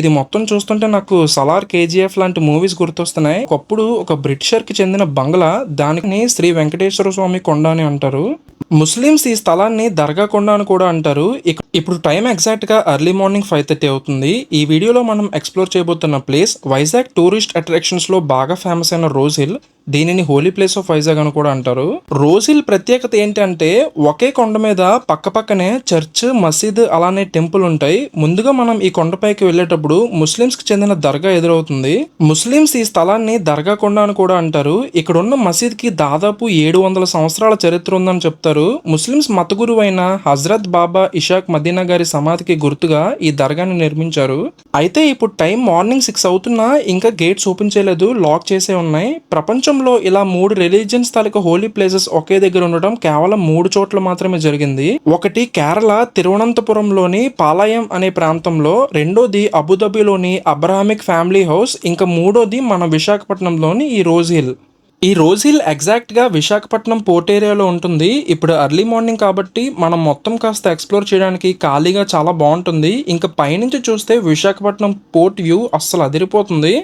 ఇది మొత్తం చూస్తుంటే నాకు సలార్, కేజీఎఫ్ లాంటి మూవీస్ గుర్తొస్తున్నాయి. ఒకప్పుడు ఒక బ్రిటిషర్ కి చెందిన బంగ్లా, దానిని శ్రీ వెంకటేశ్వర స్వామి కొండ అని అంటారు. ముస్లిమ్స్ ఈ స్థలాన్ని దర్గా కొండ అని కూడా అంటారు. ఇప్పుడు టైం ఎగ్జాక్ట్ గా ఎర్లీ మార్నింగ్ 5:30 అవుతుంది. ఈ వీడియోలో మనం ఎక్స్ప్లోర్ చేయబోతున్న ప్లేస్ వైజాగ్ టూరిస్ట్ అట్రాక్షన్స్ లో బాగా ఫేమస్ అయిన రోజ్ హిల్. దీనిని హోలీ ప్లేస్ ఆఫ్ వైజాగ్ అని కూడా అంటారు. రోజ్ హిల్ ప్రత్యేకత ఏంటంటే ఒకే కొండ మీద పక్కపక్కనే చర్చ్, మసీద్ అలానే టెంపుల్ ఉంటాయి. ముందుగా మనం ఈ కొండపైకి వెళ్ళేటప్పుడు ముస్లిమ్స్ కి చెందిన దర్గా ఎదురవుతుంది. ముస్లిమ్స్ ఈ స్థలాన్ని దర్గా కొండ అని కూడా అంటారు. ఇక్కడ ఉన్న మసీద్ కి దాదాపు 700 సంవత్సరాల చరిత్ర ఉందని చెప్తారు. ముస్లిమ్స్ మత గురువు అయిన హజరత్ బాబా ఇషాక్ మదీనా గారి సమాధికి గుర్తుగా ఈ దర్గాని నిర్మించారు. అయితే ఇప్పుడు టైం మార్నింగ్ 6 అవుతున్నా ఇంకా గేట్స్ ఓపెన్ చేయలేదు, లాక్ చేసే ఉన్నాయి. ప్రపంచంలో ఇలా 3 రిలీజియన్స్ తాలూకు హోలీ ప్లేసెస్ ఒకే దగ్గర ఉండడం కేవలం 3 చోట్ల మాత్రమే జరిగింది. ఒకటి కేరళ తిరువనంతపురంలోని పాలయం అనే ప్రాంతంలో, రెండోది అబుదాబిలోని అబ్రహామిక్ ఫ్యామిలీ హౌస్, ఇంకా మూడోది మన విశాఖపట్నంలోని ఈ రోజ్ హిల్. ఈ రోజ్ హిల్ ఎగ్జాక్ట్ గా విశాఖపట్నం పోర్ట్ ఏరియాలో ఉంటుంది. ఇప్పుడు ఎర్లీ మార్నింగ్ కాబట్టి మనం మొత్తం కాస్త ఎక్స్ప్లోర్ చేయడానికి ఖాళీగా చాలా బాగుంటుంది. ఇంకా పైనుంచి చూస్తే విశాఖపట్నం పోర్ట్ వ్యూ అస్సలు అదిరిపోతుంది.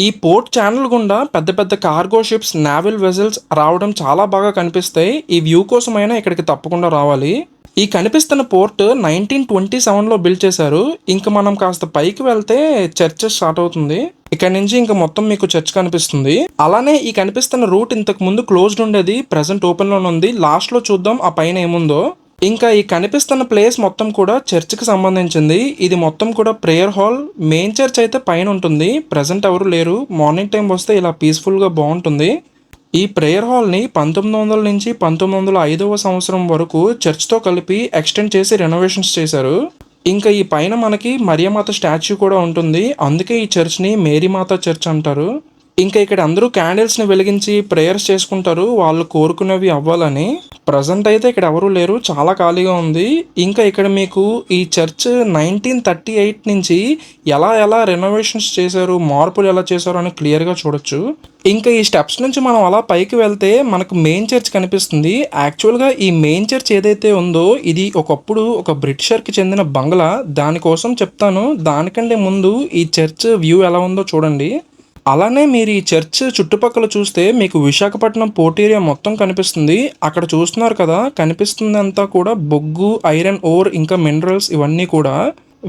ఈ పోర్ట్ ఛానల్ గుండా పెద్ద పెద్ద కార్గో షిప్స్, నావల్ వెజల్స్ రావడం చాలా బాగా కనిపిస్తాయి. ఈ వ్యూ కోసమైనా ఇక్కడికి తప్పకుండా రావాలి. ఈ కనిపిస్తున్న పోర్ట్ 1927లో బిల్డ్ చేశారు. ఇంకా మనం కాస్త పైకి వెళ్తే చర్చ్ స్టార్ట్ అవుతుంది. ఇక్కడ నుంచి ఇంకా మొత్తం మీకు చర్చ్ కనిపిస్తుంది. అలానే ఈ కనిపిస్తున్న రూట్ ఇంతకు ముందు క్లోజ్డ్ ఉండేది, ప్రెసెంట్ ఓపెన్ లోనే ఉంది. లాస్ట్ లో చూద్దాం ఆ పైన ఏముందో. ఇంకా ఈ కనిపిస్తున్న ప్లేస్ మొత్తం కూడా చర్చ్ కి సంబంధించింది. ఇది మొత్తం కూడా ప్రేయర్ హాల్. మెయిన్ చర్చ్ అయితే పైన ఉంటుంది. ప్రెసెంట్ ఎవరు లేరు. మార్నింగ్ టైం వస్తే ఇలా పీస్ఫుల్ గా బాగుంటుంది. ఈ ప్రేయర్ హాల్ని 1900 నుంచి 1905వ సంవత్సరం వరకు చర్చ్తో కలిపి ఎక్స్టెండ్ చేసి రెనోవేషన్స్ చేశారు. ఇంకా ఈ పైన మనకి మరియమాత స్టాచ్యూ కూడా ఉంటుంది. అందుకే ఈ చర్చ్ని మేరీమాత చర్చ్ అంటారు. ఇంకా ఇక్కడ అందరూ క్యాండిల్స్ని వెలిగించి ప్రేయర్స్ చేసుకుంటారు, వాళ్ళు కోరుకునేవి అవ్వాలని. ప్రజెంట్ అయితే ఇక్కడ ఎవరూ లేరు, చాలా ఖాళీగా ఉంది. ఇంకా ఇక్కడ మీకు ఈ చర్చ్ 1938 నుంచి ఎలా ఎలా రెనోవేషన్స్ చేశారు, మార్పులు ఎలా చేశారు అని క్లియర్గా చూడొచ్చు. ఇంకా ఈ స్టెప్స్ నుంచి మనం అలా పైకి వెళ్తే మనకు మెయిన్ చర్చ్ కనిపిస్తుంది. యాక్చువల్గా ఈ మెయిన్ చర్చ్ ఏదైతే ఉందో ఇది ఒకప్పుడు ఒక బ్రిటిషర్కి చెందిన బంగ్లా. దానికోసం చెప్తాను. దానికంటే ముందు ఈ చర్చ్ వ్యూ ఎలా ఉందో చూడండి. అలానే మీరు ఈ చర్చ్ చుట్టుపక్కల చూస్తే మీకు విశాఖపట్నం పోర్ట్ ఏరియా మొత్తం కనిపిస్తుంది. అక్కడ చూస్తున్నారు కదా, కనిపిస్తుందంతా కూడా బొగ్గు, ఐరన్ ఓర్, ఇంకా మినరల్స్. ఇవన్నీ కూడా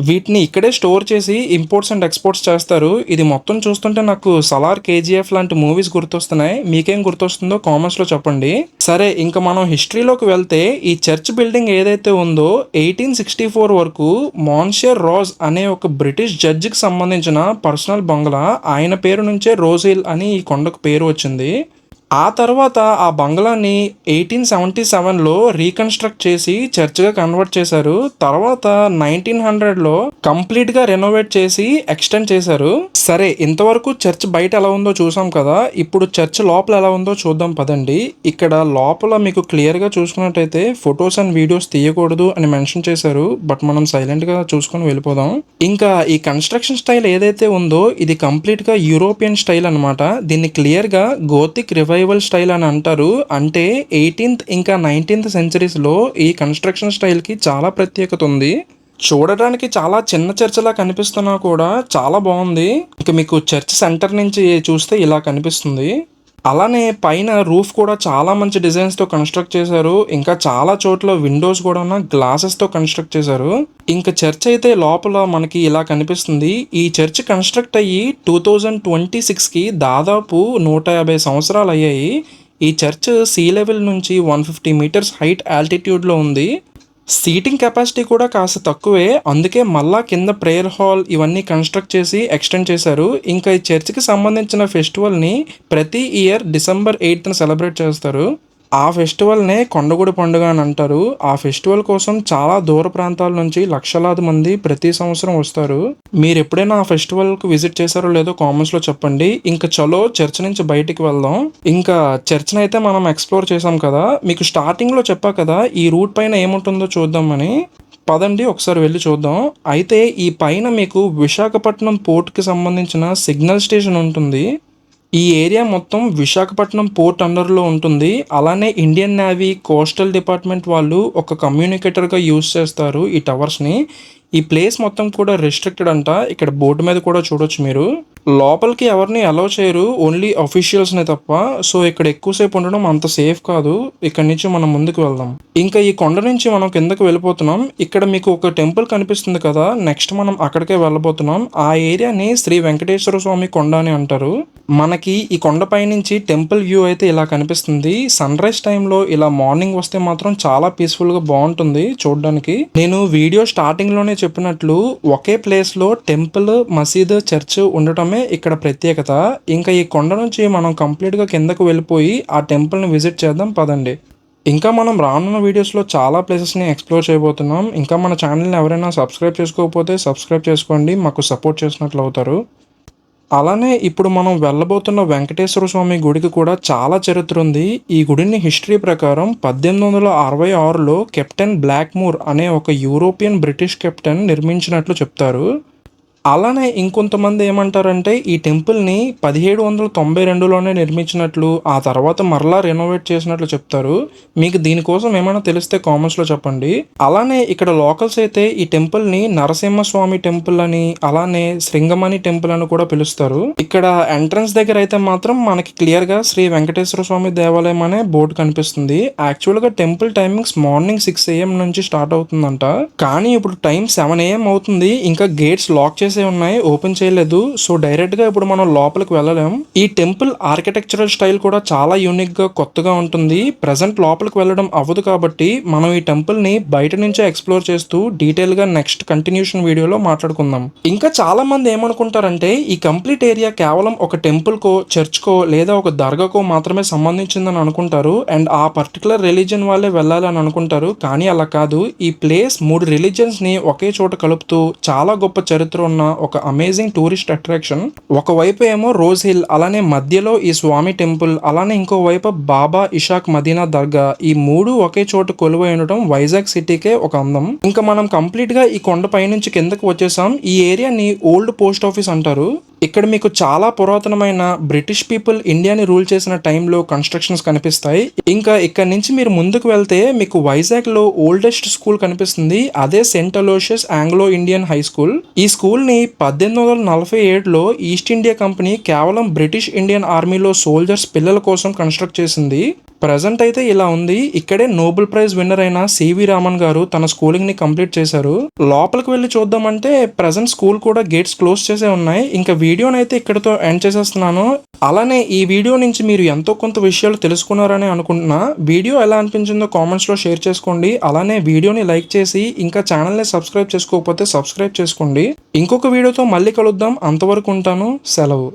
వీటిని ఇక్కడే స్టోర్ చేసి ఇంపోర్ట్స్ అండ్ ఎక్స్పోర్ట్స్ చేస్తారు. ఇది మొత్తం చూస్తుంటే నాకు సలార్, కేజీఎఫ్ లాంటి మూవీస్ గుర్తొస్తున్నాయి. మీకేం గుర్తొస్తుందో కామెంట్స్లో చెప్పండి. సరే, ఇంకా మనం హిస్టరీలోకి వెళ్తే ఈ చర్చ్ బిల్డింగ్ ఏదైతే ఉందో 1864 వరకు మాన్షియర్ రాజ్ అనే ఒక బ్రిటిష్ జడ్జికి సంబంధించిన పర్సనల్ బంగ్లా. ఆయన పేరు నుంచే రోజ్ హిల్ అని ఈ కొండకు పేరు వచ్చింది. ఆ తర్వాత ఆ బంగ్లాని 1877లో రీకన్స్ట్రక్ట్ చేసి చర్చ్గా కన్వర్ట్ చేశారు. తర్వాత 1900లో కంప్లీట్గా రెనోవేట్ చేసి ఎక్స్టెండ్ చేశారు. సరే, ఇంతవరకు చర్చ్ బయట ఎలా ఉందో చూసాం కదా, ఇప్పుడు చర్చ్ లోపల ఎలా ఉందో చూద్దాం పదండి. ఇక్కడ లోపల మీకు క్లియర్గా చూసుకున్నట్టయితే ఫొటోస్ అండ్ వీడియోస్ తీయకూడదు అని మెన్షన్ చేశారు. బట్ మనం సైలెంట్గా చూసుకొని వెళ్ళిపోదాం. ఇంకా ఈ కన్స్ట్రక్షన్ స్టైల్ ఏదైతే ఉందో ఇది కంప్లీట్గా యూరోపియన్ స్టైల్ అనమాట. దీన్ని క్లియర్గా గోతిక్ రివైవల్ స్టైల్ అని అంటారు. అంటే 18th ఇంకా 19th సెంచరీస్లో ఈ కన్స్ట్రక్షన్ స్టైల్కి చాలా ప్రత్యేకత ఉంది. చూడడానికి చాలా చిన్న చర్చ్లా కనిపిస్తున్నా కూడా చాలా బాగుంది. ఇక మీకు చర్చ్ సెంటర్ నుంచి చూస్తే ఇలా కనిపిస్తుంది. అలానే పైన రూఫ్ కూడా చాలా మంచి డిజైన్స్తో కన్స్ట్రక్ట్ చేశారు. ఇంకా చాలా చోట్ల విండోస్ కూడా గ్లాసెస్తో కన్స్ట్రక్ట్ చేశారు. ఇంకా చర్చ్ అయితే లోపల మనకి ఇలా కనిపిస్తుంది. ఈ చర్చ్ కన్స్ట్రక్ట్ అయ్యి 2026కి దాదాపు 150 సంవత్సరాలు అయ్యాయి. ఈ చర్చ్ సీ లెవెల్ నుంచి 150 మీటర్స్ హైట్ ఆల్టిట్యూడ్లో ఉంది. సీటింగ్ కెపాసిటీ కూడా కాస్త తక్కువే. అందుకే మళ్ళా కింద ప్రేయర్ హాల్ ఇవన్నీ కన్స్ట్రక్ట్ చేసి ఎక్స్టెండ్ చేశారు. ఇంకా ఈ చర్చ్కి సంబంధించిన ఫెస్టివల్ని ప్రతి ఇయర్ December 8th సెలబ్రేట్ చేస్తారు. ఆ ఫెస్టివల్నే కొండగుడి పండుగ అని అంటారు. ఆ ఫెస్టివల్ కోసం చాలా దూర ప్రాంతాల నుంచి లక్షలాది మంది ప్రతి సంవత్సరం వస్తారు. మీరు ఎప్పుడైనా ఆ ఫెస్టివల్కి విజిట్ చేశారో లేదో కామెంట్స్లో చెప్పండి. ఇంకా చలో చర్చ్ నుంచి బయటికి వెళ్దాం. ఇంకా చర్చ్ని అయితే మనం ఎక్స్ప్లోర్ చేసాం కదా, మీకు స్టార్టింగ్లో చెప్పా కదా ఈ రూట్ పైన ఏముంటుందో చూద్దామని. పదండి ఒకసారి వెళ్ళి చూద్దాం. అయితే ఈ పైన మీకు విశాఖపట్నం పోర్ట్కి సంబంధించిన సిగ్నల్ స్టేషన్ ఉంటుంది. ఈ ఏరియా మొత్తం విశాఖపట్నం పోర్ట్ అండర్లో ఉంటుంది. అలానే ఇండియన్ నేవీ, కోస్టల్ డిపార్ట్మెంట్ వాళ్ళు ఒక కమ్యూనికేటర్గా యూజ్ చేస్తారు ఈ టవర్స్ని. ఈ ప్లేస్ మొత్తం కూడా రెస్ట్రిక్టెడ్ అంట. ఇక్కడ బోర్డు మీద కూడా చూడొచ్చు మీరు. లోపలికి ఎవరిని అలౌ చేయరు, ఓన్లీ అఫీషియల్స్‌నే తప్ప. సో, ఇక్కడ ఎక్కువసేపు ఉండడం అంత సేఫ్ కాదు. ఇక్కడి నుంచి మనం ముందుకు వెళ్దాం. ఇంకా ఈ కొండ నుంచి మనం కిందకి వెళ్ళిపోతున్నాం. ఇక్కడ మీకు ఒక టెంపుల్ కనిపిస్తుంది కదా, నెక్స్ట్ మనం అక్కడికే వెళ్ళబోతున్నాం. ఆ ఏరియాని శ్రీ వెంకటేశ్వర స్వామి కొండ అని అంటారు. మనకి ఈ కొండపై నుంచి టెంపుల్ వ్యూ అయితే ఇలా కనిపిస్తుంది. సన్ రైజ్ టైంలో ఇలా మార్నింగ్ వస్తే మాత్రం చాలా పీస్ఫుల్గా బాగుంటుంది చూడడానికి. నేను వీడియో స్టార్టింగ్లోనే చెప్పినట్లు ఒకే ప్లేస్లో టెంపుల్, మసీద్, చర్చ్ ఉండటమే ఇక్కడ ప్రత్యేకత. ఇంకా ఈ కొండ నుంచి మనం కంప్లీట్గా కిందకు వెళ్ళిపోయి ఆ టెంపుల్ని విజిట్ చేద్దాం పదండి. ఇంకా మనం రానున్న వీడియోస్లో చాలా ప్లేసెస్ని ఎక్స్ప్లోర్ చేయబోతున్నాం. ఇంకా మన ఛానల్ని ఎవరైనా సబ్స్క్రైబ్ చేసుకోకపోతే సబ్స్క్రైబ్ చేసుకోండి, మాకు సపోర్ట్ చేసినట్లు అవుతారు. అలానే ఇప్పుడు మనం వెళ్ళబోతున్న వెంకటేశ్వర స్వామి గుడికి కూడా చాలా చరిత్ర ఉంది. ఈ గుడిని హిస్టరీ ప్రకారం 1866లో కెప్టెన్ బ్లాక్మూర్ అనే ఒక యూరోపియన్ బ్రిటిష్ కెప్టెన్ నిర్మించినట్లు చెప్తారు. అలానే ఇంకొంతమంది ఏమంటారంటే ఈ టెంపుల్ని 1792లోనే నిర్మించినట్లు, ఆ తర్వాత మరలా రెనోవేట్ చేసినట్లు చెప్తారు. మీకు దీనికోసం ఏమైనా తెలిస్తే కామెంట్స్లో చెప్పండి. అలానే ఇక్కడ లోకల్స్ అయితే ఈ టెంపుల్ని నరసింహస్వామి టెంపుల్ అని, అలానే శృంగమణి టెంపుల్ అని కూడా పిలుస్తారు. ఇక్కడ ఎంట్రన్స్ దగ్గర అయితే మాత్రం మనకి క్లియర్గా శ్రీ వెంకటేశ్వర స్వామి దేవాలయం అనే బోర్డు కనిపిస్తుంది. యాక్చువల్గా టెంపుల్ టైమింగ్స్ మార్నింగ్ 6 AM నుంచి స్టార్ట్ అవుతుందంట. కానీ ఇప్పుడు టైం 7 AM అవుతుంది. ఇంకా గేట్స్ లాక్ చేసే ఉన్నాయి, ఓపెన్ చేయలేదు. సో డైరెక్ట్ గా ఇప్పుడు మనం లోపలికి వెళ్ళలేం. ఈ టెంపుల్ ఆర్కిటెక్చరల్ స్టైల్ కూడా చాలా యూనిక్ గా కొత్తగా ఉంటుంది. ప్రెసెంట్ లోపలికి వెళ్ళడం అవ్వదు కాబట్టి మనం ఈ టెంపుల్ ని బయట నుంచే ఎక్స్ప్లోర్ చేస్తూ డీటెయిల్ గా నెక్స్ట్ కంటిన్యూషన్ వీడియోలో మాట్లాడుకుందాం. ఇంకా చాలా మంది ఏమనుకుంటారంటే ఈ కంప్లీట్ ఏరియా కేవలం ఒక టెంపుల్ కో, చర్చ్ కో లేదా ఒక దర్గాకో మాత్రమే సంబంధించిందని అనుకుంటారు. అండ్ ఆ పర్టికులర్ రిలీజియన్ వాళ్ళే వెళ్ళాలి అని అనుకుంటారు. కానీ అలా కాదు. ఈ ప్లేస్ 3 రిలీజియన్స్ ని ఒకే చోట కలుపుతూ చాలా గొప్ప చరిత్ర ఉన్న ఒక అమేజింగ్ టూరిస్ట్ అట్రాక్షన్. ఒకవైపు ఏమో రోజ్ హిల్, అలానే మధ్యలో ఈ స్వామి టెంపుల్, అలానే ఇంకోవైపు బాబా ఇషాక్ మదీనా దర్గా. ఈ 3 ఒకే చోట కొలువై ఉండటం వైజాగ్ సిటీకే ఒక అందం. ఇంకా మనం కంప్లీట్ గా ఈ కొండ పై నుంచి కిందకు వచ్చేసాం. ఈ ఏరియాని ఓల్డ్ పోస్ట్ ఆఫీస్ అంటారు. ఇక్కడ మీకు చాలా పురాతనమైన బ్రిటిష్ పీపుల్ ఇండియాని రూల్ చేసిన టైంలో కన్స్ట్రక్షన్స్ కనిపిస్తాయి. ఇంకా ఇక్కడ నుంచి మీరు ముందుకు వెళ్తే మీకు వైజాగ్ లో ఓల్డెస్ట్ స్కూల్ కనిపిస్తుంది. అదే saint Aloysius Anglo Indian high school. ఈ స్కూల్ ని 1847లో ఈస్ట్ ఇండియా కంపెనీ కేవలం బ్రిటిష్ ఇండియన్ ఆర్మీలో సోల్జర్స్ పిల్లల కోసం కన్స్ట్రక్ట్ చేసింది. ప్రజెంట్ అయితే ఇలా ఉంది. ఇక్కడే నోబెల్ ప్రైజ్ విన్నర్ అయిన సివి రామన్ గారు తన స్కూలింగ్ ని కంప్లీట్ చేశారు. లోపలికి వెళ్ళి చూద్దామంటే ప్రజెంట్ స్కూల్ కూడా గేట్స్ క్లోజ్ చేసే ఉన్నాయి. ఇంకా వీడియోని అయితే ఇక్కడతో ఎండ్ చేసేస్తున్నాను. అలానే ఈ వీడియో నుంచి మీరు ఎంతో కొంత విషయాలు తెలుసుకున్నారని అనుకుంటున్నా. వీడియో ఎలా అనిపించిందో కామెంట్స్లో షేర్ చేసుకోండి. అలానే వీడియోని లైక్ చేసి ఇంకా ఛానల్ని సబ్స్క్రైబ్ చేసుకోకపోతే సబ్స్క్రైబ్ చేసుకోండి. ఇంకొక వీడియోతో మళ్ళీ కలుద్దాం. అంతవరకు ఉంటాను. సెలవు.